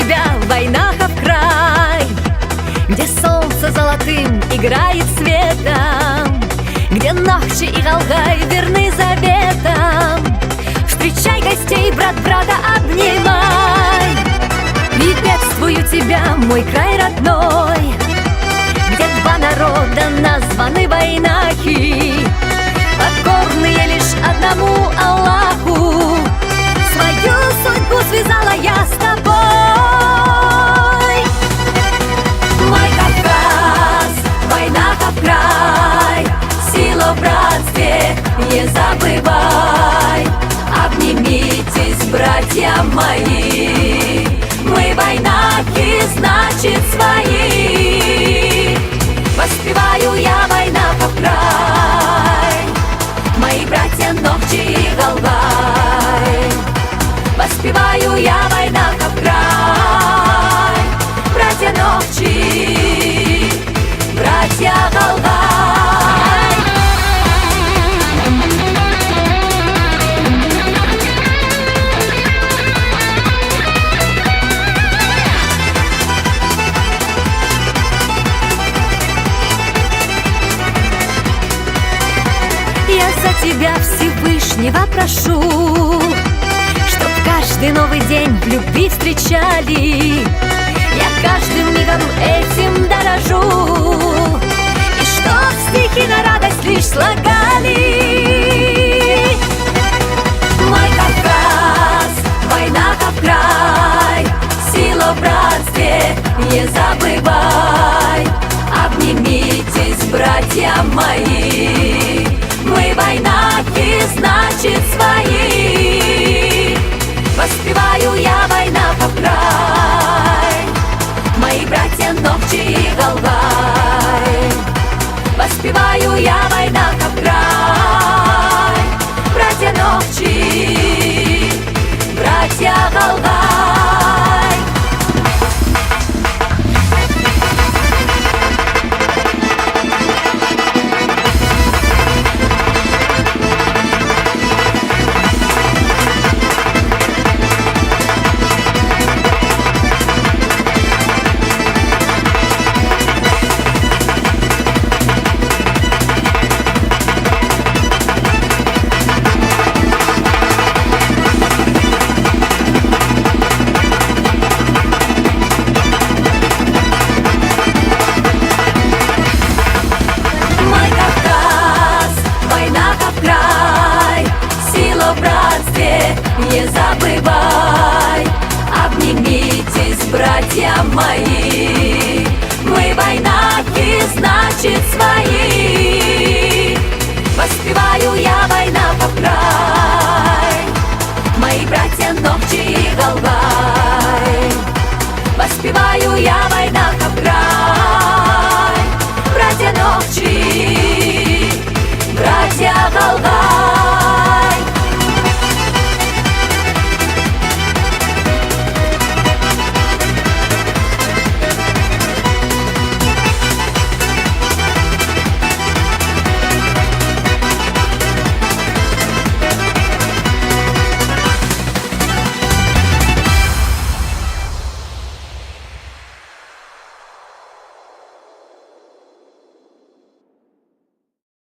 тебя Войнахов край, где солнце золотым играет светом, где ночи и Алгай верны заветам. Встречай гостей, брат брата обнимай. Приветствую тебя, мой край родной, где два народа названы войнахи, покорные лишь одному Аллаху. Свою судьбу связала я с тобой. Мой Кавказ, Войнахов край, сила в братстве, не забывай. Обнимитесь, братья мои, мы войнахи, значит свои. Воспеваю я Войнахов край, мои братья Нохчи и Галгай. Воспеваю я Войнахов край, братья Нохчи, братья Галгай. Я за тебя Всевышнего прошу, чтоб каждый новый день в любви встречали. Я каждым мигом этим дорожу, и чтоб стихи на радость лишь слагали. Мой Кавказ, Войнахов край, сила в братстве, не забывай. Обнимитесь, братья мои, мы войнахи, значит свои. Воспеваю я Войнахов край, мои братья Нохчи и Галгай. Воспеваю я Войнахов край, братья Нохчи, братья Галгай. Не забывай, обнимитесь, братья мои, мы войнахи, значит свои.